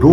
2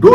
2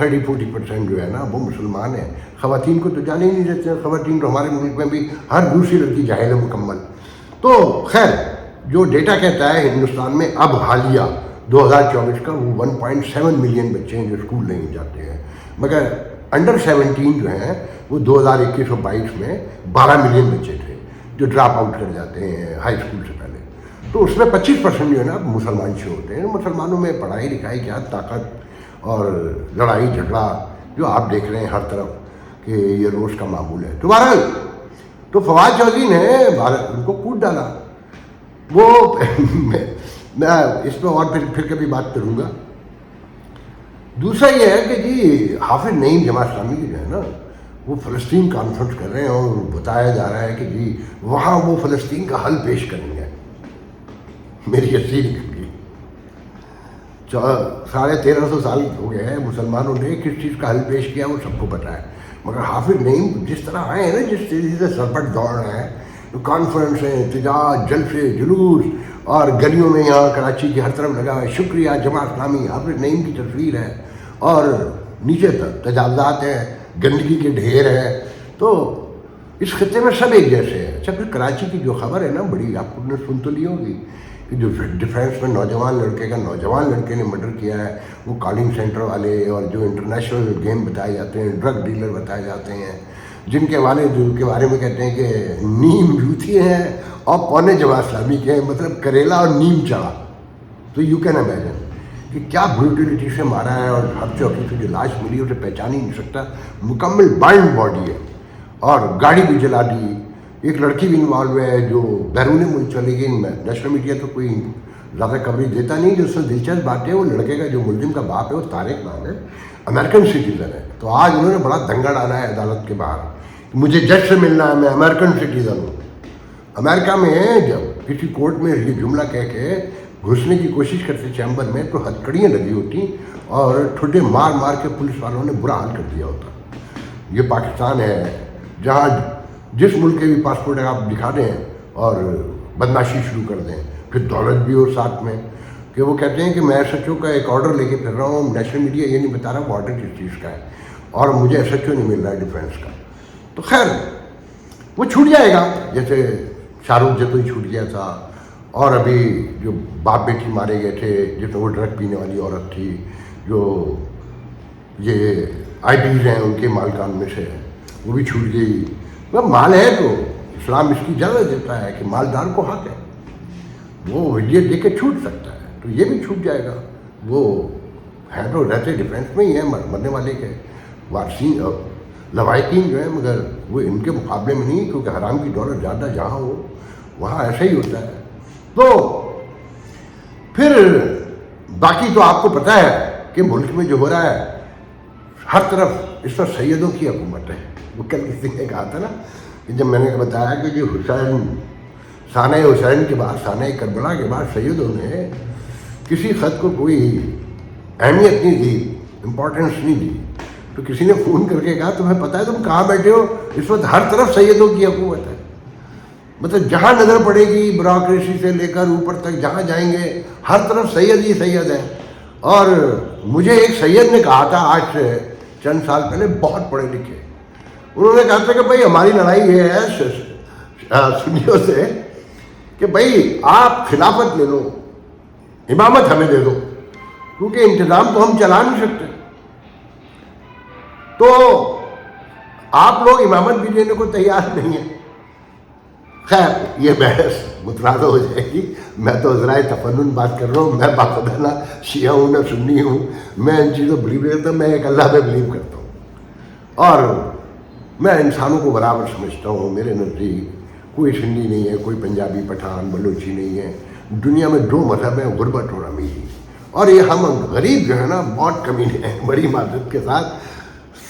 30-40% جو ہے نا وہ مسلمان ہیں. خواتین کو تو جانے ہی نہیں دیتے ہیں. خواتین تو ہمارے ملک میں بھی ہر دوسری لڑکی جاہل ہے مکمل. تو خیر جو ڈیٹا کہتا ہے ہندوستان میں اب حالیہ 2024 کا وہ 1.7 ملین بچے ہیں جو اسکول نہیں جاتے ہیں، مگر انڈر 17 جو ہیں وہ 2021-22 میں 12 ملین بچے تھے جو ڈراپ آؤٹ کر جاتے ہیں ہائی اسکول سے پہلے. تو اس میں 25% جو ہے نا مسلمان شو ہوتے ہیں. مسلمانوں میں پڑھائی لکھائی کیا طاقت اور لڑائی جھگڑا جو آپ دیکھ رہے ہیں ہر طرف کہ یہ روز کا معمول ہے. تو بہرحال تو فواد چودھری نے ان کو کوٹ ڈالا. وہ میں اس پہ اور پھر کبھی بات کروں گا. دوسرا یہ ہے کہ جی حافظ نعیم جماعت اسلامی کی جو ہے نا وہ فلسطین کانفرنس کر رہے ہیں اور بتایا جا رہا ہے کہ جی وہاں وہ فلسطین کا حل پیش کریں گے. میری حسین نکل گئی. 1350 سال ہو گئے ہیں مسلمانوں نے کس چیز کا حل پیش کیا وہ سب کو پتہ ہے. مگر حافظ نعیم جس طرح آئے ہیں نا جس تیزی سے سرپٹ دوڑ رہے ہیں کانفرنس ہیں احتجاج جلسے جلوس اور گلیوں میں یہاں کراچی کی ہر طرف لگا ہے شکریہ جماعت اسلامی حافظ نعیم کی تصویر ہے اور نیچے تک تجاوزات ہیں گندگی کے ڈھیر ہیں. تو اس خطے میں سب ایک جیسے ہیں. اچھا پھر کراچی کی جو خبر ہے نا بڑی آپ نے سن تو لی ہوگی کہ جو ڈیفینس میں نوجوان لڑکے نے مرڈر کیا ہے وہ کالنگ سینٹر والے اور جو انٹرنیشنل گیم بتائے جاتے ہیں ڈرگ ڈیلر بتائے جاتے ہیں جن کے بارے میں کہتے ہیں کہ نیم یوتھی ہیں اور پونے جماعت اسلامی کے ہیں، مطلب کریلا اور نیم چڑھا. تو یو کین امیجن کہ کیا بروٹیلٹی سے مارا ہے. اور ہر چوکی سے جو لاش ملی اسے پہچان ہی نہیں سکتا. مکمل بائنڈ باڈی ہے اور گاڑی بھی جلا دی. ایک لڑکی بھی انوالو ہے جو بیرون ملک چلی گئی. نیشنل میڈیا تو کوئی زیادہ کوریج دیتا نہیں. جو اس میں دلچسپ بات ہے وہ لڑکے کا جو ملزم کا باپ ہے وہ طارق نام ہے، امریکن سٹیزن ہے. تو آج انہوں نے بڑا دنگا ڈالا ہے عدالت کے باہر مجھے جج سے ملنا ہے، میں امریکن سٹیزن ہوں. امریکہ میں جب کسی کورٹ میں یہ جملہ کہہ کے گھسنے کی کوشش کرتے چیمبر میں تو ہتھکڑیاں لگی ہوتی اور ٹھڈے مار مار کے پولیس والوں نے برا حال کر دیا ہوتا. یہ پاکستان ہے جہاں جس ملک کے بھی پاسپورٹ آپ دکھا دیں اور بدماشی شروع کر دیں پھر دولت بھی ہو ساتھ میں کہ وہ کہتے ہیں کہ میں ایس ایچ او کا ایک آرڈر لے کے پھر رہا ہوں. نیشنل میڈیا یہ نہیں بتا رہا وہ آرڈر کس چیز کا ہے اور مجھے ایس ایچ او نہیں مل رہا ہے ڈیفینس کا. تو خیر وہ چھوٹ جائے گا جیسے شاہ رخ جتوئی چھوٹ گیا تھا اور ابھی جو باپ بیٹی مارے گئے تھے جس میں وہ ڈرگ پینے والی عورت تھی جو یہ آئی ٹیز ہیں ان کے مالکان میں سے وہ بھی چھوٹ گئی. وہ مال ہے تو اسلام اس کی اجازت دیتا ہے کہ مالدار کو حق ہے وہ یہ دے کے چھوٹ سکتا ہے. تو یہ بھی چھوٹ جائے گا. وہ ہے تو رہتے ڈیفینس میں ہی ہیں مرنے والے کے وارثین لوائقین جو ہیں مگر وہ ان کے مقابلے میں نہیں کیونکہ حرام کی دولت زیادہ جہاں ہو وہاں ایسا ہی ہوتا ہے. تو پھر باقی تو آپ کو پتہ ہے کہ ملک میں جو ہو رہا ہے ہر طرف اس پر سیدوں کی حکومت ہے. وہ کل کسی نے کہا تھا نا کہ جب میں نے بتایا کہ جو سانہ حسین کے بعد سانہ کربلا کے بعد سیدوں نے کسی خط کو کوئی اہمیت نہیں دی امپورٹنس نہیں دی تو کسی نے فون کر کے کہا تمہیں پتہ ہے تم کہاں بیٹھے ہو اس وقت ہر طرف سیدوں کی حکومت ہے. مطلب جہاں نظر پڑے گی بیوروکریسی سے لے کر اوپر تک جہاں جائیں گے ہر طرف سید ہی سید ہیں. اور مجھے ایک سید نے کہا تھا آج سے چند سال پہلے بہت پڑھے لکھے انہوں نے کہا تھا کہ بھائی ہماری لڑائی یہ ہے سنیوں سے کہ بھائی آپ خلافت لے لو امامت ہمیں دے دو کیونکہ انتظام تو ہم چلا نہیں سکتے. تو آپ لوگ امامت بھی دینے کو تیار نہیں ہیں. خیر یہ بحث متنازع ہو جائے گی. میں تو ذرائع تفنن بات کر رہا ہوں. میں باخبر نہ شیعہ ہوں نہ سنی ہوں. میں ان چیزوں بلیو نہیں کرتا. میں ایک اللہ پہ بلیو کرتا ہوں اور میں انسانوں کو برابر سمجھتا ہوں. میرے نزدیک کوئی سندھی نہیں ہے کوئی پنجابی پٹھان بلوچی نہیں ہے. دنیا میں دو مذہب ہیں غربت اور امیری. اور یہ ہم غریب جو ہے نا بہت کمینے ہیں بڑی معذرت کے ساتھ.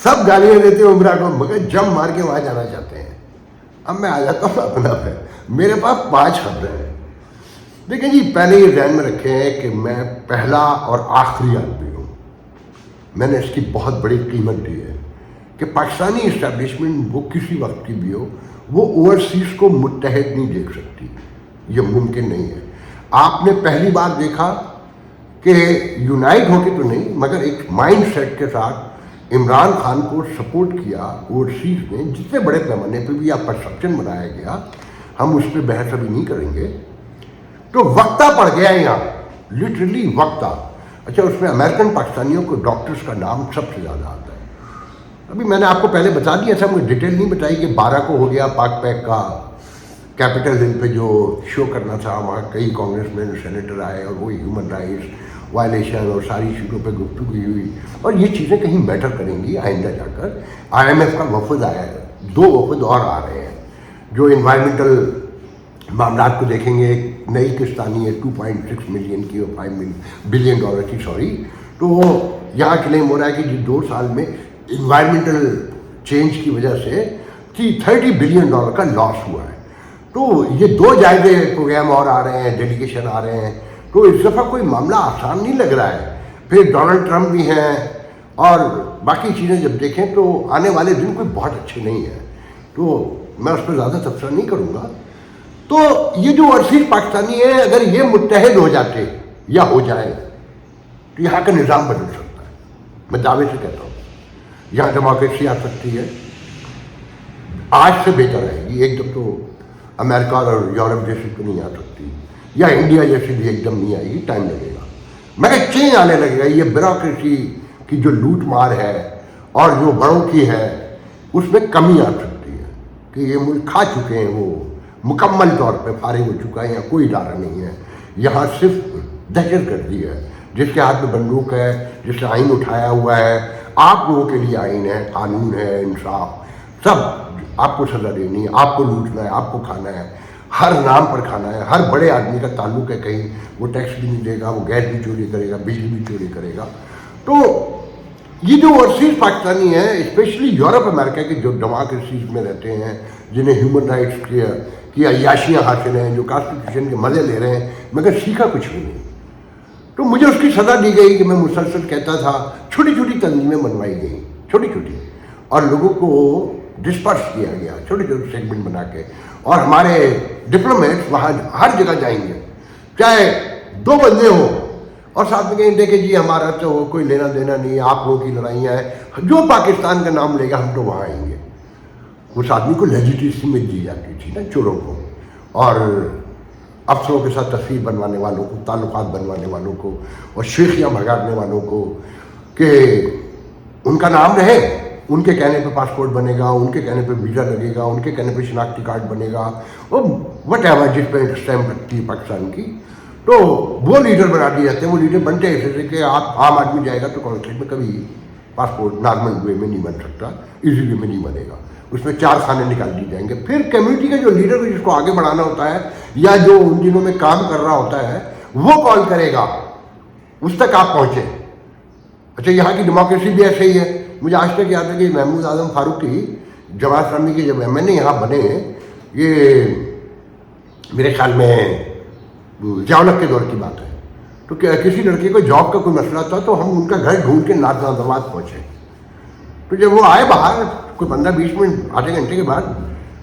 سب گالیاں دیتے ہیں عمرہ کو مگر جم مار کے وہاں جانا چاہتے ہیں. اب میں آ جاتا ہوں اپنا پہ. میرے پاس 5 خبریں ہیں. دیکھیں جی پہلے یہ ذہن میں رکھیں کہ میں پہلا اور آخری آدمی ہوں. میں نے اس کی بہت بڑی قیمت دی ہے کہ پاکستانی اسٹیبلشمنٹ وہ کسی وقت کی بھی ہو وہ اوورسیز کو متحد نہیں دیکھ سکتی. یہ ممکن نہیں ہے. آپ نے پہلی بار دیکھا کہ یونائٹ ہو کے تو نہیں مگر ایک مائنڈ سیٹ کے ساتھ عمران خان کو سپورٹ کیا اوورسیز میں جتنے بڑے پیمانے پہ بھی یا پرسپشن بنایا گیا، ہم اس پہ بحث ابھی نہیں کریں گے، تو وقتہ پڑ گیا یہاں، لٹرلی وقتہ. اچھا اس میں امریکن پاکستانیوں کو ڈاکٹرز کا نام سب سے زیادہ آتا ہے. ابھی میں نے آپ کو پہلے بتا دیا تھا، مجھے ڈیٹیل نہیں بتائی کہ 12 کو ہو گیا پاک پیک کا کیپٹل ہل پہ جو شو کرنا تھا، وہاں کئی کانگریس مین سینیٹر آئے اور وہی ہیومن رائٹس وائلیشن اور ساری چیزوں پہ گفتگو ہوئی، اور یہ چیزیں کہیں میٹر کریں گی آئندہ جا کر. IMF کا وفد آیا ہے، 2 وفد اور آ رہے ہیں جو انوائرمنٹل معاملات کو دیکھیں گے. ایک نئی قسط آنی ہے 2.6 ملین کی اور $5 بلین کی، سوری. تو وہ یہاں کلیم ہو رہا ہے کہ 2 سال میں انوائرمنٹل چینج کی وجہ سے $30 بلین کا لاس ہوا ہے. تو یہ 2 جائزے پروگرام اور آ رہے ہیں، ڈیلیگیشن آ رہے ہیں. تو اس دفعہ کوئی معاملہ آسان نہیں لگ رہا ہے. پھر ڈونلڈ ٹرمپ بھی ہیں اور باقی چیزیں جب دیکھیں تو آنے والے دن کوئی بہت اچھے نہیں ہیں. تو میں اس پہ زیادہ تبصرہ نہیں کروں گا. تو یہ جو اوورسیز پاکستانی ہیں، اگر یہ متحد ہو جاتے یا ہو جائے تو یہاں کا نظام بدل سکتا ہے. میں دعوے سے کہتا ہوں یہاں ڈیموکریسی آ سکتی ہے، آج سے بہتر آئے گی. ایک دم تو امریکہ اور یورپ جیسی تو نہیں آ سکتی، یا انڈیا جیسی بھی ایک دم نہیں آئے گی، ٹائم لگے گا. مگر چینج آنے لگے گا. یہ بیوروکریسی کی جو لوٹ مار ہے اور جو بڑوں کی ہے اس میں کمی آ سکتی ہے کہ یہ ملک کھا چکے ہیں، وہ مکمل طور پہ فارغ ہو چکا ہے. یہاں کوئی ادارہ نہیں ہے، یہاں صرف دہشت گردی ہے. جس کے ہاتھ میں بندوق ہے، جس نے آئین اٹھایا ہوا ہے، آپ لوگوں کے لیے آئین ہے، قانون ہے، انصاف، سب آپ کو سزا دینی ہے، آپ کو لوٹنا ہے، آپ کو کھانا ہے، ہر نام پر کھانا ہے. ہر بڑے آدمی کا تعلق ہے کہیں، وہ ٹیکس بھی نہیں دے گا، وہ گیس بھی چوری کرے گا، بجلی بھی چوری کرے گا. تو یہ جو اوورسیز پاکستانی ہیں، اسپیشلی یورپ امریکہ کے جو ڈیموکریسیز میں رہتے ہیں، جنہیں ہیومن رائٹس کی عیاشیاں حاصل ہیں، جو کانسٹیٹیوشن کے مزے لے رہے ہیں مگر سیکھا کچھ بھی نہیں. تو مجھے اس کی سزا دی گئی کہ میں مسلسل کہتا تھا. چھوٹی چھوٹی تنظیمیں بنوائی گئیں، چھوٹی چھوٹی، اور لوگوں کو ڈسپرس کیا گیا چھوٹے چھوٹے سیگمنٹ بنا کے. اور ہمارے ڈپلومیٹس وہاں ہر جگہ جائیں گے، چاہے 2 بندے ہوں، اور ساتھ میں کہیں دیکھیں جی ہمارا تو کوئی لینا دینا نہیں ہے، آپ لوگوں کی لڑائیاں ہیں، جو پاکستان کا نام لے گا ہم تو وہاں آئیں گے. اس آدمی کو لیجیٹیسی میں دی جاتی تھی نا چوروں کو، اور افسروں کے ساتھ تصویر بنوانے والوں کو، تعلقات بنوانے والوں کو، اور شیخیاں بھگانے والوں کو کہ ان کا نام رہے، ان کے کہنے پہ پاسپورٹ بنے گا، ان کے کہنے پہ ویزا لگے گا، ان کے کہنے پہ شناختی کارڈ بنے گا، وہ وٹ ایور جس پہ اسٹیمپ لگتی ہے پاکستان کی. تو وہ لیڈر بنا دیے جاتے ہیں. وہ لیڈر بنتے ہیں ایسے کہ آپ عام آدمی جائے گا تو کانسلیٹ میں کبھی پاسپورٹ نارمل وے میں نہیں بن سکتا، ایزی وے میں نہیں بنے گا. اس میں 4 خانے نکال دی جائیں گے. پھر کمیونٹی کا جو لیڈر جس کو آگے بڑھانا ہوتا ہے یا جو ان دنوں میں کام کر رہا ہوتا ہے وہ کال کرے گا، اس تک آپ پہنچے. اچھا یہاں کی ڈیموکریسی بھی ایسے ہی ہے. مجھے آج تک یاد ہے کہ محمود اعظم فاروقی جماعت اسلامی کے جب MNA یہاں بنے، یہ میرے خیال میں ضیاءالحق کے دور کی بات ہے، تو کسی لڑکے کو جاب کا کوئی مسئلہ تھا تو ہم ان کا گھر ڈھونڈ کے نازناز پہنچے. تو جب وہ آئے باہر کوئی 15-20 منٹ آدھے گھنٹے کے بعد،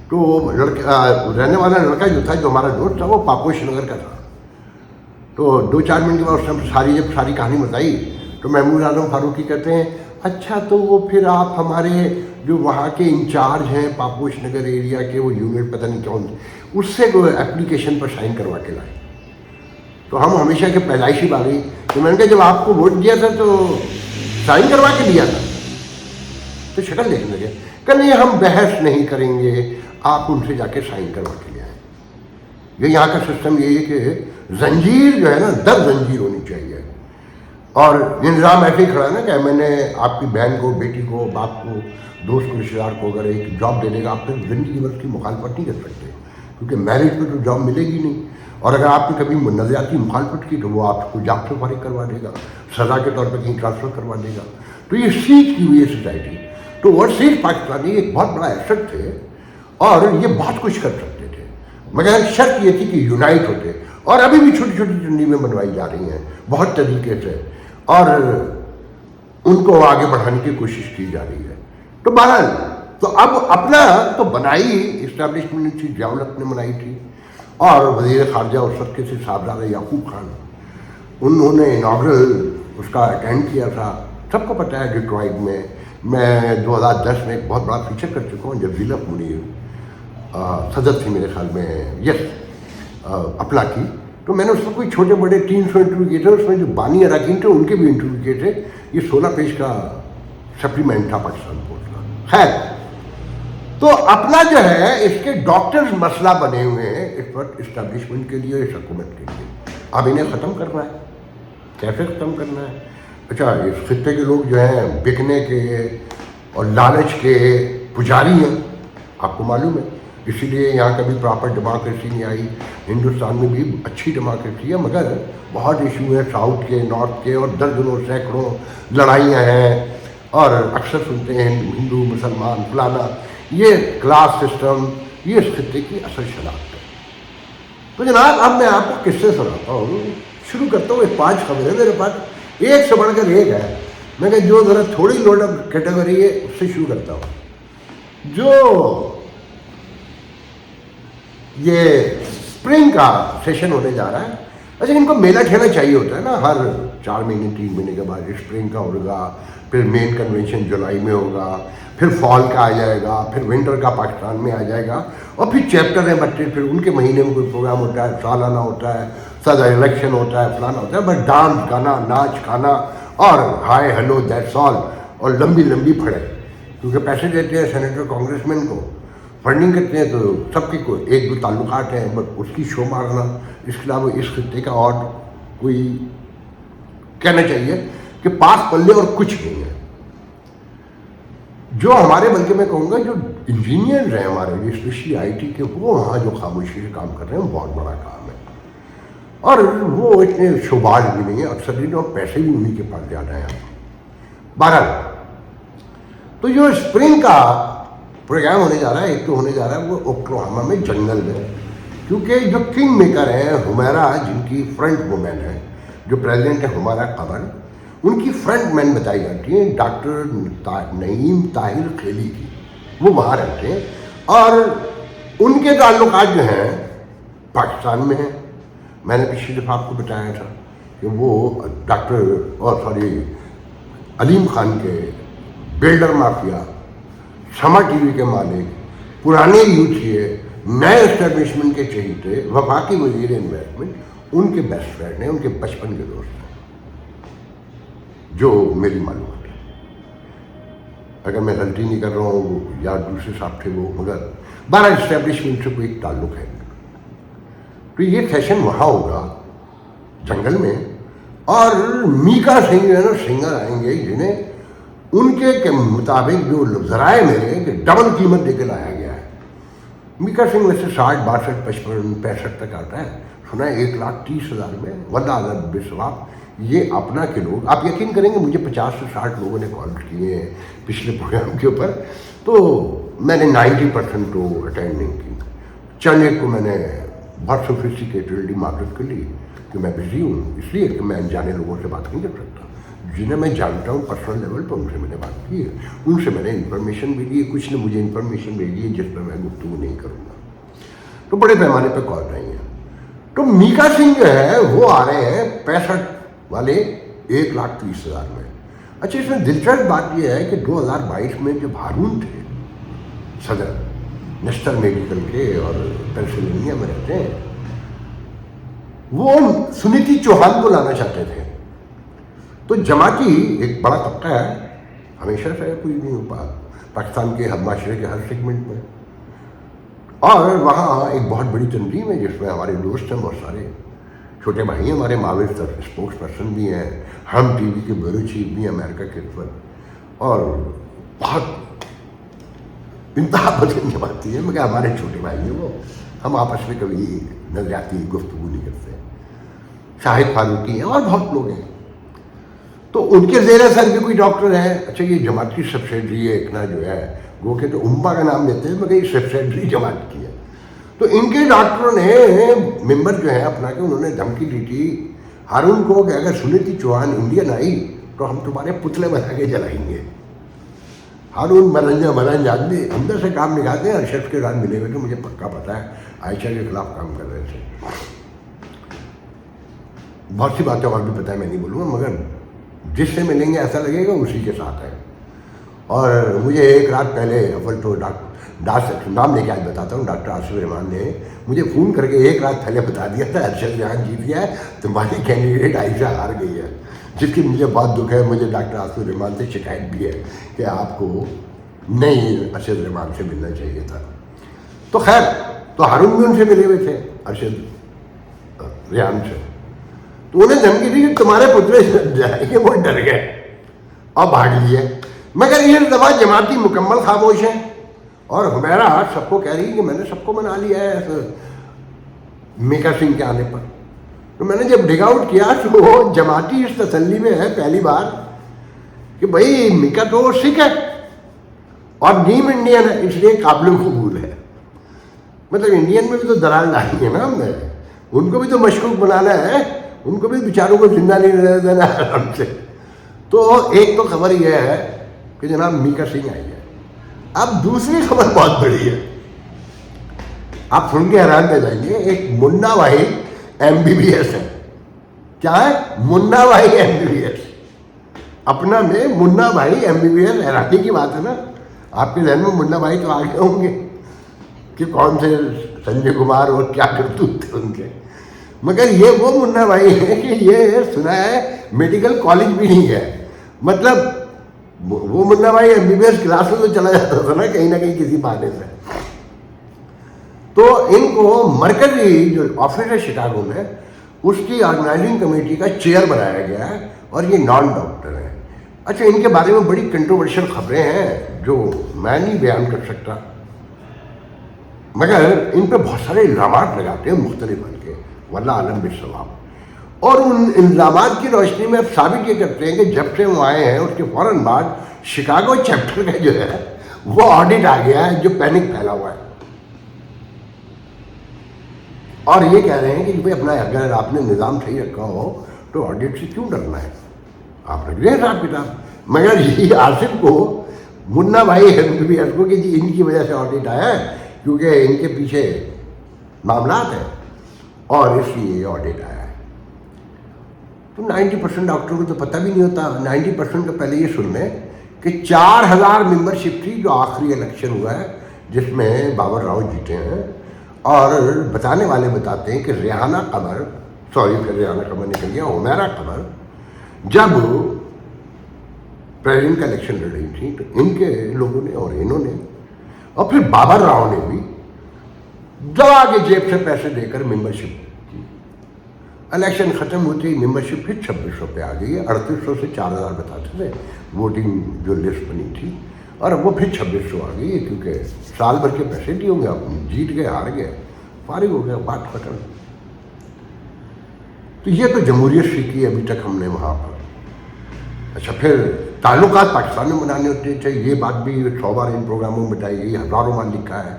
تو لڑکا رہنے والا لڑکا جو تھا، جو ہمارا دوست تھا، وہ پاپوش نگر کا تھا. تو 2-4 منٹ کے بعد اس نے جب ساری کہانی بتائی تو محمود اعظم فاروقی کہتے ہیں اچھا تو وہ پھر آپ ہمارے جو وہاں کے انچارج ہیں پاپوش نگر ایریا کے، وہ یونٹ پتہ نہیں کون، اس سے وہ اپلیکیشن پر سائن کروا کے لائے. تو ہم ہمیشہ کے پیدائشی باغی، تو میں نے کہا جب آپ کو ووٹ دیا تھا تو سائن کروا کے دیا تھا؟ تو شکل دیکھنے لگے کہ نہیں ہم بحث نہیں کریں گے، آپ ان سے جا کے سائن کروا کے لے آئیں. یہ یہاں کا سسٹم یہ ہے کہ زنجیر جو ہے نا، در زنجیر ہونی چاہیے. اور یہ نظام ایسے ہی کھڑا ہے نا کہ میں نے آپ کی بہن کو، بیٹی کو، باپ کو، دوست کو، رشتے دار کو اگر ایک جاب دے دے گا، آپ پھر زندگی بھر کی مخالفت نہیں کر سکتے، کیونکہ میرج پہ تو جاب ملے گی نہیں. اور اگر آپ نے کبھی نظریاتی مخالفت کی تو وہ آپ کو جاب سے فارغ کروا دے گا، سزا کے طور پہ کہیں ٹرانسفر کروا دے گا. تو یہ سیکھ کی ہوئی ہے سوسائٹی. تو اوورسیز پاکستانی ایک بہت بڑا ایسٹ تھے اور یہ بہت کچھ کر سکتے تھے، مگر شرط یہ تھی کہ یونائٹ ہوتے. اور ابھی بھی چھوٹی چھوٹی تنظیمیں بنوائی جا رہی ہیں بہت طریقے سے، اور ان کو آگے بڑھانے کی کوشش کی جا رہی ہے. تو بہرحال تو اب اپنا تو بنائی اسٹیبلشمنٹ تھی، ضیاءالحق نے بنائی تھی، اور وزیر خارجہ اس وقت کے سے صاحبزادہ یعقوب خان، انہوں نے اناگرل اس کا اٹینڈ کیا تھا. سب کو پتہ ہے ڈیٹرائٹ میں میں 2010 میں ایک بہت بڑا فیچر کر چکا ہوں جب ضلع منیر صدر تھی میرے خیال میں اپلا کی. تو میں نے اس میں کوئی چھوٹے بڑے 300 انٹرویو کیے تھے. اس میں جو بانی اراکین تھے ان کے بھی انٹرویو کیے تھے. یہ 16 پیج کا سپلیمنٹ تھا پاکستان پوسٹ کا. خیر تو اپنا جو ہے اس کے ڈاکٹرز مسئلہ بنے ہوئے ہیں اس وقت اسٹیبلشمنٹ کے لیے, اس حکومت کے لیے. اب انہیں ختم کرنا ہے. کیسے ختم کرنا ہے؟ اچھا, اس خطے کے لوگ جو ہیں بکنے کے اور لالچ کے پجاری ہیں, آپ کو معلوم ہے. اسی لیے یہاں کبھی پراپر ڈیموکریسی نہیں آئی. ہندوستان میں بھی اچھی ڈیموکریسی ہے مگر بہت ایشو ہیں ساؤتھ کے, نارتھ کے, اور درجنوں سینکڑوں لڑائیاں ہیں. اور اکثر سنتے ہیں ہندو مسلمان فلانا. یہ کلاس سسٹم یہ اس خطے کی اصل شناخت ہے. تو جناب اب میں آپ کو کس سے سناتا ہوں. شروع کرتا ہوں. 5 خبریں میرے پاس, ایک سے بڑھ کر ایک ہے. میں کہ جو ذرا تھوڑی لوڈ اپ کیٹیگری ہے اس سے شروع کرتا ہوں. جو یہ اسپرنگ کا سیشن ہونے جا رہا ہے. اچھا, ان کو میلہ ٹھیلا چاہیے ہوتا ہے نا ہر 4 مہینے 3 مہینے کے بعد. اسپرنگ کا ہوگا, پھر مین کنونشن جولائی میں ہوگا, پھر فال کا آ جائے گا, پھر ونٹر کا پاکستان میں آ جائے گا, اور پھر چیپٹر ہیں بچے, پھر ان کے مہینے میں کوئی پروگرام ہوتا ہے, سالانہ ہوتا ہے, صدر الیکشن ہوتا ہے, فلانا ہوتا ہے. بس ڈانس گانا ناچ کھانا اور ہائے ہلو دیٹس آل, اور لمبی لمبی پھڑے. کیونکہ پیسے دیتے ہیں سینیٹر کانگریس مین کو, فنڈنگ کرتے ہیں, تو سب کے کوئی 1-2 تعلقات ہیں, بس اس کی شو مارنا. اس کے علاوہ اس خطے کا اور کوئی کہنا چاہیے کہ پاس پلے اور کچھ نہیں ہے. جو ہمارے, بلکہ میں کہوں گا جو انجینئرز ہیں ہمارے لیے اسپیشلی آئی ٹی کے, وہ وہاں جو خاموشی سے کام کر رہے ہیں بہت بڑا کام ہے. اور وہ اتنے شوباز بھی نہیں ہیں اکثر دن, اور پیسے بھی انہیں کے پاس زیادہ ہیں. بہرحال تو جو اسپرنگ کا پروگرام ہونے جا رہا ہے, ایک تو ہونے جا رہا ہے وہ اوکلاہوما میں جنگل میں. کیونکہ جو کنگ میکر ہیں حمیرہ, جن کی فرنٹ وومین ہے, جو پریزیڈنٹ ہے حمیرہ قمر, ان کی فرنٹ مین بتائی جاتی ہیں ڈاکٹر نعیم طاہر خیلی کی. وہ وہاں رہتے ہیں اور ان کے تعلقات جو ہیں پاکستان میں ہیں. میں نے پچھلی دفعہ آپ کو بتایا تھا کہ وہ ڈاکٹر علیم خان کے بلڈر مافیا, سما ٹی وی کے مالک, پرانے یوتھیے, نئے اسٹیبلشمنٹ کے چہیتے, وفاقی وزیر انویسٹمنٹ, ان کے بیسٹ فرینڈ ہیں, ان کے بچپن کے دوست ہیں, جو میری معلومات ہے. اگر میں غلطی نہیں کر رہا ہوں یا دوسرے صاحب تھے وہ, مگر 12 اسٹیبلشمنٹ سے کوئی تعلق ہے. تو یہ سیشن وہاں ہوگا جنگل میں, اور میکا سنگھ جو ہے نا سنگر آئیں گے, جنہیں ان کے مطابق جو ذرائع میرے کہ ڈبل قیمت دے کے لایا گیا ہے. میکا سنگھ ویسے 60 62 55 65 تک آتا ہے, سنا ہے 1,30,000 میں, واللہ اعلم بالصواب. یہ اپنا کے لوگ, آپ یقین کریں گے مجھے 50 سے 60 لوگوں نے کال کیے ہیں پچھلے پروگرام کے اوپر, تو میں نے 90% تو اٹینڈ نہیں کی. چند ایک کو میں نے بہت سوفسٹیکیٹڈلی معذرت کر لی کہ میں بزی ہوں, اس لیے کہ میں انجانے لوگوں سے بات نہیں کر سکتا. جنہیں میں جانتا ہوں پرسنل لیول پر, ان سے میں نے بات کی ہے, ان سے میں نے انفارمیشن بھی دی ہے, کچھ نے مجھے انفارمیشن بھیجی ہے جس پر میں گفتگو نہیں کروں گا. تو بڑے پیمانے پہ کال رہی ہیں. تو میکا سنگھ جو ہے وہ آ رہے ہیں 65 والے 1,30,000 میں. اچھا, اس میں دلچسپ بات یہ ہے کہ 2022 میں جب ہارون تھے صدر, نیشنل میڈیکل کے اور پینسلوینیا میں رہتے ہیں, وہ سنیتی چوہان کو لانا چاہتے تھے. تو جماعتی ایک بڑا طبقہ ہے, ہمیشہ سے کوئی نہیں ہو پا پاکستان کے معاشرے کے ہر سیگمنٹ میں, اور وہاں ایک بہت بڑی تنظیم ہے جس میں ہمارے دوست ہیں, بہت سارے چھوٹے بھائی ہیں ہمارے, معاون اسپوکس پرسن بھی ہیں, ہم ٹی وی کے بیورو چیف بھی ہیں امریکہ کے اس پر, اور بہت انتہا پسند جماعتی ہے, مگر ہمارے چھوٹے بھائی ہیں وہ, ہم آپس میں کبھی نظریاتی گفتگو نہیں کرتے. شاہد فاروقی ہیں اور بہت لوگ ہیں. تو ان کے زیر اثر بھی کوئی ڈاکٹر ہے. اچھا, یہ جماعت کی سبسیڈری ہے ایک نا جو ہے, وہ کہ تو امپا کا نام لیتے ہیں مگر یہ سبسیڈری جماعت کی ہے. تو ان کے ڈاکٹروں نے ممبر جو ہے اپنا کہ انہوں نے دھمکی دی تھی ہارون کو کہ اگر سنیتی چوہان انڈین آئی تو ہم تمہارے پتلے بنا کے جلائیں گے. ہارون ملنجا آدمی اندر سے کام نکالتے ہیں, ارشد کے ساتھ ملے ہوئے تو مجھے پکا پتہ ہے عائشہ کے خلاف کام کر رہے تھے. بہت سی باتیں اور بھی پتہ ہے, میں نہیں بولوں گا, مگر جس سے ملیں گے ایسا لگے گا اسی کے ساتھ ہے. اور مجھے ایک رات پہلے اول تو نام لے کے آج بتاتا ہوں، ڈاکٹر آصف الرحمان نے مجھے فون کر کے ایک رات پہلے بتا دیا تھا ارشد ریحان جیت گیا ہے، تمہاری کینڈیڈیٹ عائشہ ہار گئی ہے، جس کی مجھے بہت دکھ ہے. مجھے ڈاکٹر آصف الرحمان سے شکایت بھی ہے کہ آپ کو نہیں ارشد الرحمان سے ملنا چاہیے تھا. تو خیر، تو ہارون بھی ان سے ملے ہوئے تھے ارشد ریحان سے. تو انہیں دھمکی دی کہ تمہارے پتلے جائیں گے، وہ ڈر گئے اور بھاگ لیے. مگر یہ دفعہ جماعتی مکمل خاموش ہیں، اور حمیرہ سب کو کہہ رہی ہے کہ میں نے سب کو منا لیا ہے میکا سنگھ کے آنے پر. تو میں نے جب ڈگ آؤٹ کیا تو وہ جماعتی اس تسلی میں ہے پہلی بار کہ بھائی میکا تو سکھ ہے اور نیم انڈین ہے، اس لیے قابل قبول ہے. مطلب انڈین میں بھی تو دلال ڈالیں گے نا ہم نے، ان کو بھی تو مشکوک بنانا ہے، ان کو بھی بیچاروں کو زندہ نہیں رہنے دینا آرام سے. تو ایک تو خبر یہ ہے کہ جناب میکا سنگھ آئی ہے. اب دوسری خبر بہت بڑی ہے، آپ سن کے حیران رہ جائیں گے. ایک منا بھائی MBBS ہے. کیا ہے؟ منا بھائی MBBS. اپنا میں منا بھائی MBBS. حیرانی کی بات ہے نا. آپ کے ذہن میں منا بھائی تو آگے ہوں گے کہ کون سے سنجے کمار اور کیا کرتوت تھے ان کے، مگر یہ وہ منا بھائی ہے کہ یہ سنا ہے میڈیکل کالج بھی نہیں ہے. مطلب وہ منا بھائی MBBS کلاس میں تو چلا جاتا تھا نا کہیں نہ کہیں کسی بہانے سے. تو ان کو مرکزی جو آفس ہے شکاگو میں، اس کی آرگنائزنگ کمیٹی کا چیئر بنایا گیا ہے، اور یہ نان ڈاکٹر ہیں. اچھا، ان کے بارے میں بڑی کنٹروورشل خبریں ہیں جو میں نہیں بیان کر سکتا، مگر ان پہ بہت سارے الزامات لگاتے ہیں مختلف ان کے، واللہ عالم بالصواب. اور ان الزامات کی روشنی میں اب ثابت یہ کرتے ہیں کہ جب سے وہ آئے ہیں اس کے فوراً بعد شکاگو چیپٹر کا جو ہے وہ آڈٹ آ گیا ہے جو پینک پھیلا ہوا ہے. اور یہ کہہ رہے ہیں کہ بھائی اپنا اگر آپ نے نظام صحیح رکھا ہو تو آڈٹ سے کیوں ڈرنا ہے، آپ رکھ لیں حساب کتاب. مگر یہی آصف کو منا بھائی MBBS کو کہ جی ان کی وجہ سے آڈٹ آیا ہے کیونکہ ان کے پیچھے معاملات ہیں اور اس لیے یہ آڈٹ آیا ہے. تو 90% ڈاکٹروں کو تو پتہ بھی نہیں ہوتا. 90% کا پہلے یہ سن لیں کہ 4000 ممبرشپ تھی جو آخری الیکشن ہوا ہے جس میں بابر راؤ جیتے ہیں. اور بتانے والے بتاتے ہیں کہ ریحانہ قمر نکل گیا، حمیرہ قمر جب پریزیڈنٹ کا الیکشن لڑ رہی تھی تو ان کے لوگوں نے اور انہوں نے اور پھر بابر راؤ نے بھی دبا کے جیب سے پیسے دے کر ممبرشپ کی. الیکشن ختم ہوتی ممبرشپ پھر 2600 پہ آ گئی ہے. 3800 سے 4000 بتاتے تھے ووٹنگ جو لسٹ بنی تھی، اور اب وہ پھر 2600 آ گئی ہے کیونکہ سال بھر کے پیسے دیے ہوں گے. آپ جیت گئے، ہار گئے، فارغ ہو گیا، بات ختم. تو یہ تو جمہوریت سیکھی ابھی تک ہم نے وہاں پر. اچھا، پھر تعلقات پاکستان میں بنانے ہوتے تھے. یہ بات بھی 100 بار ان پروگراموں میں بتائی گئی، ہزاروں بار لکھا ہے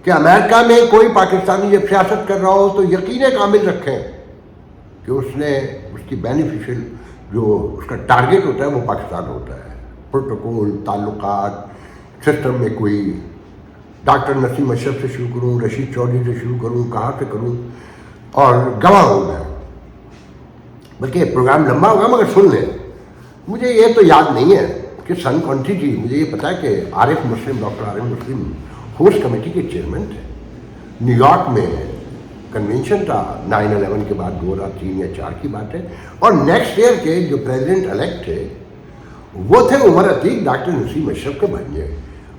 کہ امریکہ میں کوئی پاکستانی جب سیاست کر رہا ہو تو یقین کامل رکھیں کہ اس نے اس کی بینیفیشل جو اس کا ٹارگیٹ ہوتا ہے وہ پاکستان ہوتا ہے. پروٹوکول، تعلقات، سسٹم میں کوئی ڈاکٹر نسیم اشرف سے شروع کروں، رشید چودھری سے شروع کروں، کہاں سے کروں، اور گواہ ہوں میں. بلکہ پروگرام لمبا ہوگا مگر سن لیں. مجھے یہ تو یاد نہیں ہے کہ سن کون سی تھی. مجھے یہ پتا ہے کہ ڈاکٹر عارف مسلم ہوسٹ کمیٹی کے چیئرمین تھے. نیو یارک میں کنونشن تھا 9/11 کے بعد 2003 یا 2004 کی بات ہے. اور نیکسٹ ایئر کے جو پریزیڈنٹ الیکٹ تھے وہ تھے عمر عتیق، ڈاکٹر نسیم اشرف کے بھانجے.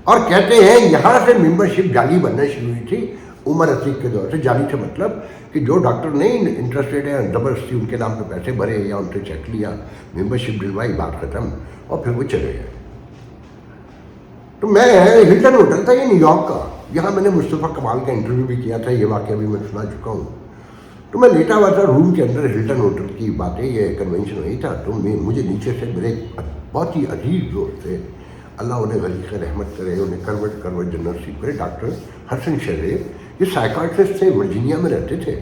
اور کہتے ہیں یہاں سے ممبرشپ جعلی بننا شروع ہوئی تھی عمر عتیق کے دور سے. جعلی سے مطلب کہ جو ڈاکٹر نہیں انٹرسٹیڈ ہیں زبردستی ان کے نام پہ پیسے بھرے یا ان سے چیک لیا، ممبرشپ دلوائی، بات ختم، اور پھر وہ چلے گئے. تو میں ہلٹن ہوٹل تھا یہ نیو یارک کا، یہاں میں نے مصطفیٰ کمال کا انٹرویو بھی کیا تھا. یہ واقعہ بھی میں سنا چکا ہوں. تو میں لیٹا ہوا تھا روم کے اندر، ہلٹن ہوٹل کی باتیں، یہ کنونشن وہی تھا. تو مجھے نیچے سے میرے بہت ہی عزیز دوست تھے، اللہ انہیں غریق رحمت کرے، انہیں کروٹ جنت نصیب کرے، ڈاکٹر حسن شریف. یہ سائیکاٹرسٹ تھے، ورجینیا میں رہتے تھے،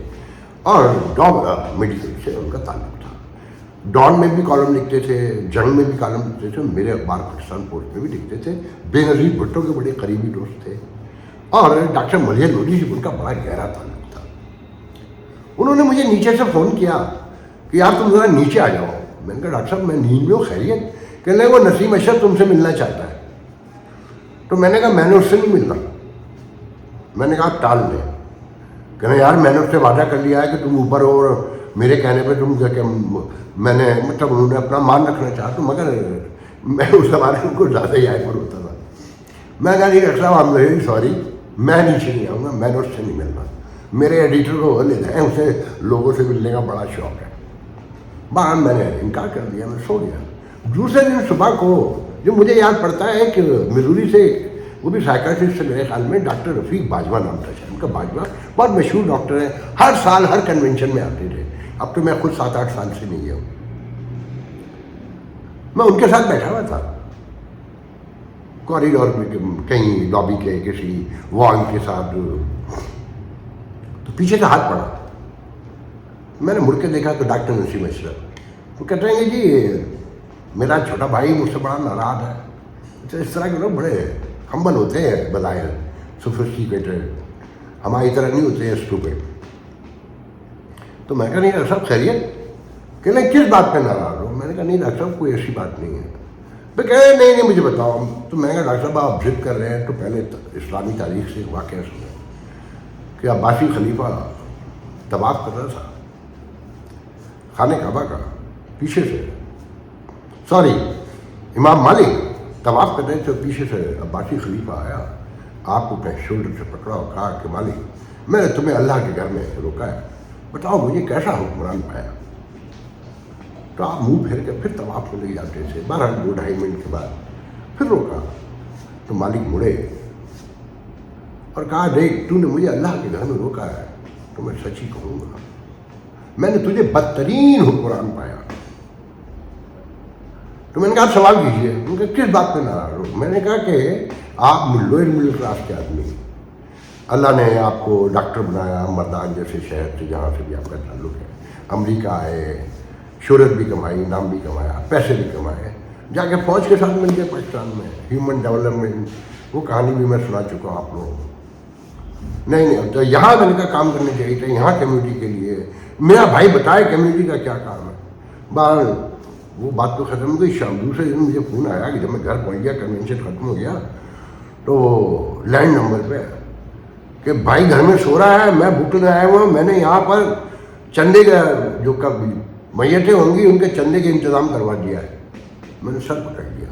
اور میڈیکل سے ان کا تعلق تھا. ڈان میں بھی کالم لکھتے تھے، جنگ میں بھی کالم لکھتے تھے، میرے اخبار پاکستان پوسٹ میں بھی لکھتے تھے. بے نظیر بھٹو کے بڑے قریبی دوست تھے. اور ڈاکٹر ملیح لودھی سے ان کا بڑا گہرا تعلق تھا. انہوں نے مجھے نیچے سے فون کیا کہ یار تم ذرا نیچے آ جاؤ. میں نے کہا ڈاکٹر صاحب میں نیند میں ہوں، خیریت؟ کہ نہیں، وہ نسیم اشرف تم سے ملنا چاہتا ہے. تو میں نے کہا میں نے اس سے نہیں ملنا. میں نے کہا ٹال دیں. کہنا یار میں نے اس سے وعدہ کر لیا ہے کہ تم اوپر ہو اور میرے کہنے پہ تم کہ میں نے مطلب انہوں نے اپنا مان رکھنا چاہا تو مگر میں اس زمانے میں کچھ زیادہ ہی ہائپر ہوتا تھا. میں کہا نہیں ڈاکٹر صاحب آئی ایم ویری سوری, میں نیچے نہیں آؤں گا, میں نے اس سے نہیں ملنا. میرے ایڈیٹر کو لے جائیں, اسے لوگوں سے ملنے کا بڑا شوق ہے. بہرحال میں نے انکار کر دیا, میں سو گیا. دوسرے دن صبح کو جو مجھے یاد پڑتا ہے کہ مزوری سے وہ بھی سائیکٹرسٹ سے میرے خیال میں ڈاکٹر رفیق باجوہ نام تھا ان کا. باجوہ بہت مشہور ڈاکٹر ہیں, ہر سال ہر کنونشن میں آتے تھے. اب تو میں خود 7-8 سال سے نہیں گیا ہوں. میں ان کے ساتھ بیٹھا ہوا تھا کوریڈور میں کہیں لابی کے کسی وان کے ساتھ, تو پیچھے کا ہاتھ پڑا. میں نے مڑ کے دیکھا تو ڈاکٹر نسیم اشرف. وہ کہتے ہیں کہ جی میرا چھوٹا بھائی مجھ سے بڑا ناراض ہے. اچھا اس طرح کے لوگ بڑے ہمبل ہوتے ہیں بظاہر, سوفسٹیکیٹڈ, ہماری طرح نہیں ہوتے ہیں اسٹوپڈ. تو میں کہا نہیں ڈاکٹر صاحب خیریت؟ کہ نہیں کس بات پہ ناراض ہو؟ میں نے کہا نہیں ڈاکٹر صاحب کوئی ایسی بات نہیں ہے. میں کہہ رہے نہیں مجھے بتاؤ. تو میں نے کہا ڈاکٹر صاحب آپ ضد کر رہے ہیں تو پہلے اسلامی تاریخ سے ایک واقعہ سنیں کہ عباسی خلیفہ طواف کر رہا تھا خانہ کعبہ کا پیچھے سے, سوری امام مالک طواف کر رہے تھے, پیچھے سے عباسی خلیفہ آیا, آپ کو کہیں شولڈر سے پکڑا اور کہا کہ مالک میں نے تمہیں اللہ کے گھر میں روکا ہے, بتاؤ مجھے کیسا حکمران پایا. تو آپ منہ پھیر کے پھر طواف کو لے جاتے تھے. 2-2.5 منٹ کے بعد پھر روکا تو مالک مڑے اور کہا دیکھ تو نے مجھے اللہ کے گھر میں روکا ہے تو میں سچ ہی کہوں گا, میں نے تجھے بدترین حکمران پایا. تو میں نے کہا آپ سوال کیجیے. ان کا کس بات پہ ناراض ہو؟ میں نے کہا کہ آپ لوئر مڈل کلاس کے آدمی, اللہ نے آپ کو ڈاکٹر بنایا مردان جیسے شہر سے جہاں سے بھی آپ کا تعلق ہے, امریکہ آئے, شہرت بھی کمائی, نام بھی کمایا, پیسے بھی کمائے, جا کے فوج کے ساتھ مل گئے پاکستان میں, ہیومن ڈیولپمنٹ, وہ کہانی بھی میں سنا چکا ہوں آپ لوگوں کو. نہیں تو یہاں میں نے کہا کام کرنے چاہیے تھا یہاں کمیونٹی کے لیے. میرا بھائی بتائے کمیونٹی کا کیا کام ہے. بہرحال وہ بات تو ختم ہو گئی. شام دوسرے دن مجھے فون آیا کہ جب میں گھر پہنچ گیا, کنونشن ختم ہو گیا, تو لینڈ نمبر پہ کہ بھائی گھر میں سو رہا ہے, میں بک لے آیا ہوا, میں نے یہاں پر چندے کا جو کب میتیں ہوں گی ان کے چندے کا انتظام کروا دیا ہے. میں نے سر پکڑ لیا.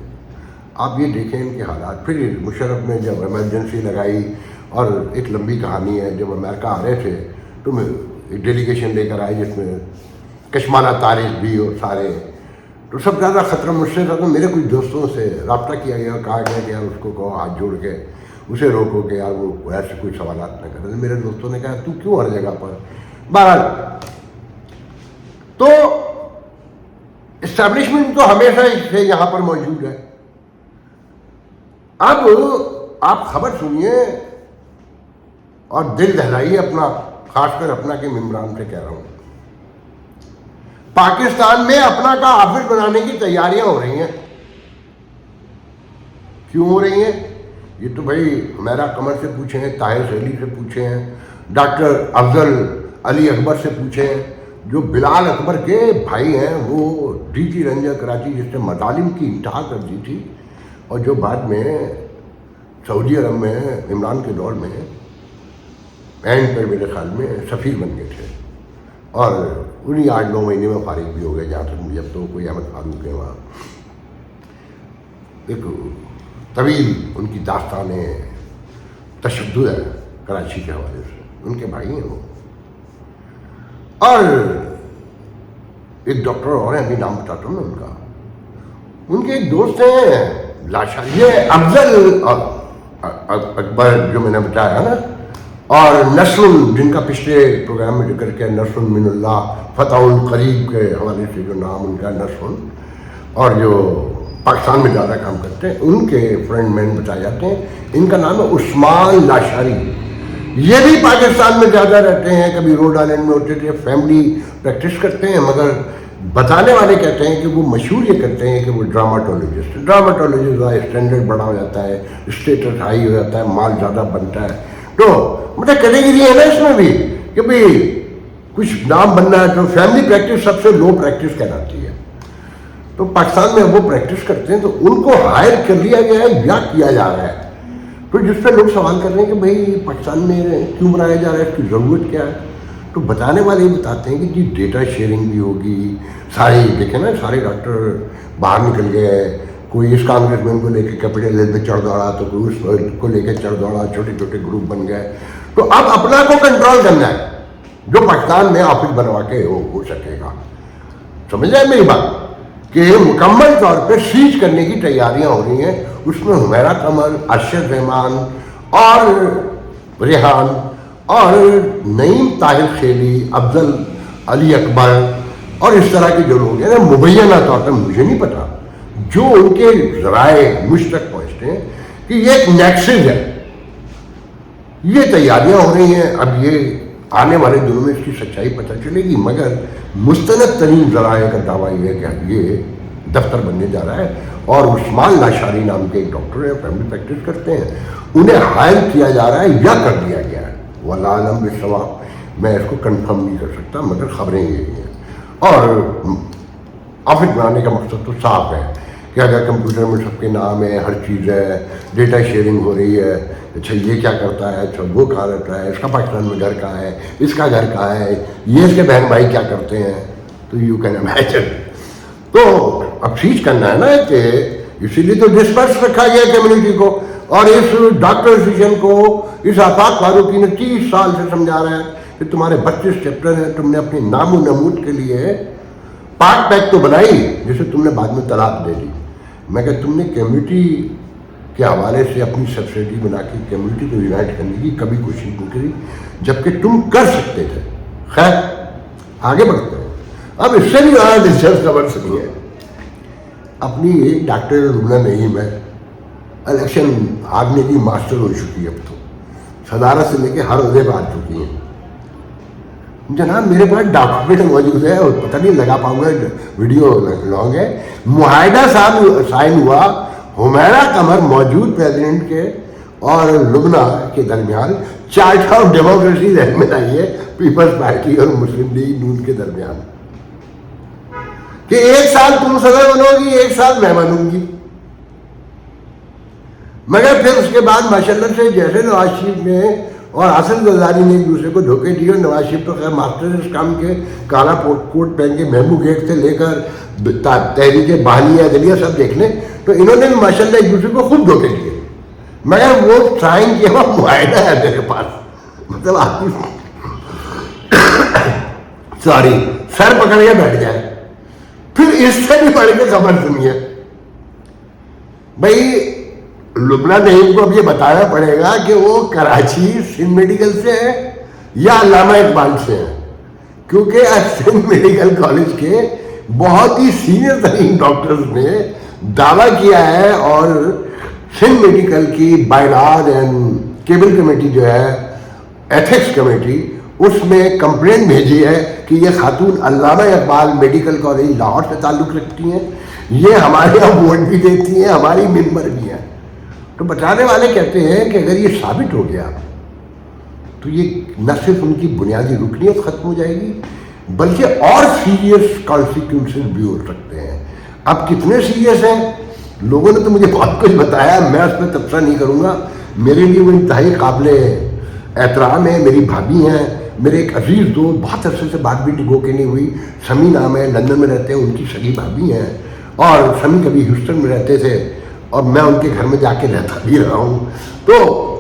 آپ یہ دیکھیں ان کے حالات. پھر مشرف نے جب ایمرجنسی لگائی, اور ایک لمبی کہانی ہے, جب امریکہ آ رہے تھے تو میں ایک ڈیلیگیشن لے کر آئی جس میں کشمالہ طارق بھی اور سارے, تو سب زیادہ خطرہ مجھ سے تھا. تو میرے کچھ دوستوں سے رابطہ کیا گیا, کہا گیا کہ یار اس کو کہو ہاتھ جوڑ کے اسے روکو کہ یار وہ ایسے کوئی سوالات نہ کرے. میرے دوستوں نے کہا تو کیوں ہر جگہ پر. بہرحال تو اسٹیبلشمنٹ تو ہمیشہ سے یہاں پر موجود ہے. اب آپ خبر سنیے اور دل دہلائیے اپنا, خاص کر اپنا کے ممبران سے کہہ رہا ہوں. پاکستان میں اپنا کا آفس بنانے کی تیاریاں ہو رہی ہیں. کیوں ہو رہی ہیں؟ یہ تو بھائی ہمیرا قمر سے پوچھیں, طاہر سہیلی سے پوچھیں, ڈاکٹر افضل علی اکبر سے پوچھیں, جو بلال اکبر کے بھائی ہیں, وہ ڈی جی رینجر کراچی جس نے مظالم کی انتہا کر دی تھی, اور جو بعد میں سعودی عرب میں عمران کے دور میں اینڈ پر میرے خیال میں سفیر بن گئے تھے, اور انہیں 8-9 مہینے میں فارغ بھی ہو گئے جہاں تک مجھے. اب تو کوئی احمد فاروق ہے وہاں. ایک طویل ان کی داستان تشدد ہے کراچی کے حوالے سے, ان کے بھائی ہیں وہ. اور ایک ڈاکٹر اور ہیں, ابھی نام بتاتا ہوں میں ان کا. ان کے ایک دوست ہیں لاشاری, یہ افضل اکبر جو میں نے بتایا نا, اور نصر جن کا پچھلے پروگرام میں ذکر کیا, نصر من اللہ فتح القریب کے حوالے سے جو نام ان کا نصر, اور جو پاکستان میں زیادہ کام کرتے ہیں, ان کے فرینڈ مین بتائے جاتے ہیں. ان کا نام ہے عثمان لاشاری. یہ بھی پاکستان میں زیادہ رہتے ہیں, کبھی روڈ آئلینڈ میں ہوتے تھے, فیملی پریکٹس کرتے ہیں, مگر بتانے والے کہتے ہیں کہ وہ مشہور یہ کرتے ہیں کہ وہ ڈراماٹولوجسٹ. ڈراماٹولوجسٹ کا اسٹینڈرڈ بڑا ہو جاتا ہے, اسٹیٹس ہائی ہو جاتا ہے, مال زیادہ بنتا ہے. تو مطلب کیٹیگری ہے نا اس میں بھی کہ بھائی کچھ نام بننا ہے تو فیملی پریکٹس سب سے لو پریکٹس کہلاتی ہے. تو پاکستان میں وہ پریکٹس کرتے ہیں, تو ان کو ہائر کر لیا گیا ہے یا کیا جا رہا ہے. تو جس پہ لوگ سوال کر رہے ہیں کہ بھائی پاکستان میں کیوں بنایا جا رہا ہے, اس کی ضرورت کیا ہے, تو بتانے والے یہ بتاتے ہیں کہ جی ڈیٹا شیئرنگ بھی ہوگی. سارے دیکھیں نا, سارے ڈاکٹر باہر نکل گئے, کوئی اس کانگریس مین کو لے کے کیپٹل ہل پہ چڑھ دوڑا, تو کوئی اس کو لے کے چڑھ دوڑا, چھوٹے چھوٹے گروپ بن گئے. تو اب اپنا کو کنٹرول کرنا ہے, جو پاکستان میں آفس بنوا کے ہو سکے گا. سمجھ جائے میری بات, کہ مکمل طور پہ سیج کرنے کی تیاریاں ہو رہی ہیں. اس میں حمیرہ قمر, ارشد رحمان اور ریحان اور نعیم طاہر خیلی, افضل علی اکبر اور اس طرح کے جو لوگ ہیں نا, مبینہ طور پر مجھے نہیں پتا, جو ان کے ذرائع مجھ تک پہنچتے ہیں کہ یہ ایک نیکسس ہے, یہ تیاریاں ہو رہی ہیں. اب یہ آنے والے دنوں میں اس کی سچائی پتہ چلے گی, مگر مستند ترین ذرائع کا دعویٰ یہ ہے کہ یہ دفتر بننے جا رہا ہے. اور عثمان لاشاری نام کے ایک ڈاکٹر ہیں, فیملی پریکٹس کرتے ہیں, انہیں ہائر کیا جا رہا ہے یا کر دیا گیا ہے. واللہ اعلم بالصواب, میں اس کو کنفرم نہیں کر سکتا, مگر خبریں یہی ہیں. اور آفس بنانے کا مقصد تو صاف ہے کہ اگر کمپیوٹر میں سب کے نام ہے, ہر چیز ہے, ڈیٹا شیئرنگ ہو رہی ہے, اچھا یہ کیا کرتا ہے, اچھا وہ کہاں رہتا ہے, اس کا پاکستان میں گھر کہاں ہے, اس کا گھر کہاں ہے, یہ اس کے بہن بھائی کیا کرتے ہیں, تو یو کین امیجن. تو اب سیج کرنا ہے نا, کہ اسی لیے تو ڈسپرس رکھا گیا کمیونٹی کو. اور اس ڈاکٹر ایسوسیشن کو اس آفاق فاروقی نے 30 سال سے سمجھا رہا ہے کہ تمہارے 32 چیپٹر ہیں, تم نے اپنے نام و نمود کے لیے پارٹ پیک تو بنائی جسے تم نے بعد میں طلاق دے دی. میں کہ تم نے کمیونٹی کے حوالے سے اپنی سبسڈی بنا کے کمیونٹی کو یونائٹ کرنے کی کبھی کوشش نہیں کری, جبکہ تم کر سکتے تھے. خیر آگے بڑھتے ہیں. اب اس سے بھی زیادہ دلچسپ خبر سنیے. اپنی ایک ڈاکٹر ربنا نعیم ہے, الیکشن ہارنے کی ماسٹر ہو چکی ہے, اب تو صدارت سے لے کے ہر عہدے پہ آ چکی ہیں. جناب میرے پاس ڈاکومنٹ موجود ہے, اور پتہ نہیں لگا پاؤں گا, ویڈیو لانگ ہے. معاہدہ سائن ہوا حمیرہ قمر موجود پریزیڈنٹ کے اور لبنہ کے درمیان, چارٹر آف ڈیموکریسی ذہن میں آئی ہے پیپلز پارٹی اور مسلم لیگ نون کے درمیان, کہ 1 سال تم صدر بنو گی, 1 سال میں بنوں گی. مگر پھر اس کے بعد ماشاءاللہ سے جیسے نواز شریف نے اور حسن زرداری نے ایک دوسرے کو دھوکے دیے, اور نواز شریف تو خیر ماسٹر اس کام کے, کالا کوٹ پہن کے محبو گیٹ سے لے کر تحریک بہانیہ عدلیہ سب دیکھ لیں, تو انہوں نے بھی ماشاءاللہ ایک دوسرے کو خوب دھوکے دیے. مگر وہ سائن کیا ہوا معاہدہ ہے میرے پاس, مطلب آپ سوری سر پکڑ کے بیٹھ جائے. پھر اس سے بھی بڑھ کے خبر سنیے بھائی, لبنہ نعیم کو اب یہ بتانا پڑے گا کہ وہ کراچی سندھ میڈیکل سے ہے یا علامہ اقبال سے ہے, کیونکہ سندھ میڈیکل کالج کے بہت ہی سینئر ترین ڈاکٹرز نے دعویٰ کیا ہے, اور سندھ میڈیکل کی بائناد اینڈ کیبل کمیٹی جو ہے, ایتھکس کمیٹی, اس میں کمپلین بھیجی ہے کہ یہ خاتون علامہ اقبال میڈیکل کالج لاہور سے تعلق رکھتی ہیں, یہ ہمارے یہاں ووٹ بھی دیتی ہیں, ہماری ممبر بھی ہیں. تو بتانے والے کہتے ہیں کہ اگر یہ ثابت ہو گیا تو یہ نہ صرف ان کی بنیادی رکنیت ختم ہو جائے گی, بلکہ اور سیریس کانسیکوینسز بھی ہو سکتے ہیں. اب کتنے سیریس ہیں, لوگوں نے تو مجھے بہت کچھ بتایا, میں اس پہ تبصرہ نہیں کروں گا. میرے لیے وہ انتہائی قابل احترام ہے, میری بھابھی ہیں, میرے ایک عزیز دوست, بہت عرصے سے بات بھی ڈگو کے نہیں ہوئی, سمی نام ہے, لندن میں رہتے ہیں, ان کی سگی بھابھی ہیں, اور سمی کبھی ہیوسٹن میں رہتے تھے, اور میں ان کے گھر میں جا کے رہتا بھی رہا ہوں. تو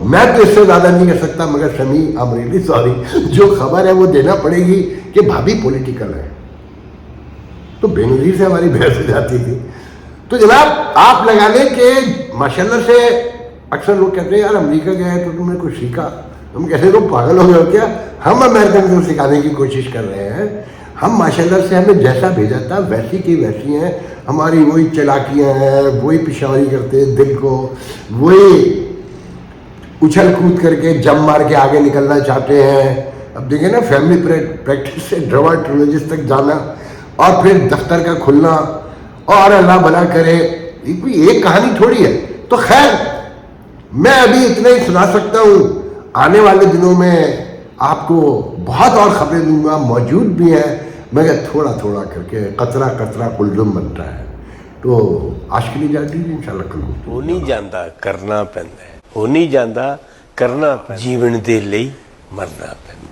میں تو اس سے زیادہ نہیں کر سکتا, مگر سمی آئی ایم ریئلی سوری, جو خبر ہے وہ دینا پڑے گی کہ بھابھی پولیٹیکل ہے. تو بے نظیر سے ہماری بحث ہو جاتی تھی. تو جناب آپ لگا لیں کہ ماشاءاللہ سے اکثر لوگ کہتے ہیں یار امریکہ گئے تو تم نے کچھ سیکھا. ہم کہتے ہیں لوگ پاگل ہو گئے ہو کیا, ہم امریکن کو سکھانے کی کوشش کر رہے ہیں. ہم ماشاءاللہ سے ہمیں جیسا بھیجا تھا ویسی کی ویسی ہیں, ہماری وہی چلاکیاں ہیں, وہی پشاوری کرتے ہیں دل کو, وہی اچھل کود کر کے جم مار کے آگے نکلنا چاہتے ہیں. اب دیکھیں نا, فیملی پریکٹس سے ڈرماٹولوجسٹ تک جانا, اور پھر دفتر کا کھلنا, اور اللہ بھلا کرے, یہ کوئی ایک کہانی تھوڑی ہے. تو خیر میں ابھی اتنا ہی سنا سکتا ہوں, آنے والے دنوں میں آپ کو بہت اور خبریں دوں گا, موجود بھی ہیں, مگر تھوڑا تھوڑا کر کے قطرہ قطرہ قلزم بنتا ہے. تو آج کے لیے جا دیجیے, انشاءاللہ کل وہ نہیں جانتا کرنا پہنتا ہے. ਹੋ ਨਹੀਂ ਜਾਂਦਾ, ਕਰਨਾ ਪੈਂਦਾ, ਜੀਵਨ ਦੇ ਲਈ ਮਰਨਾ ਪੈਂਦਾ।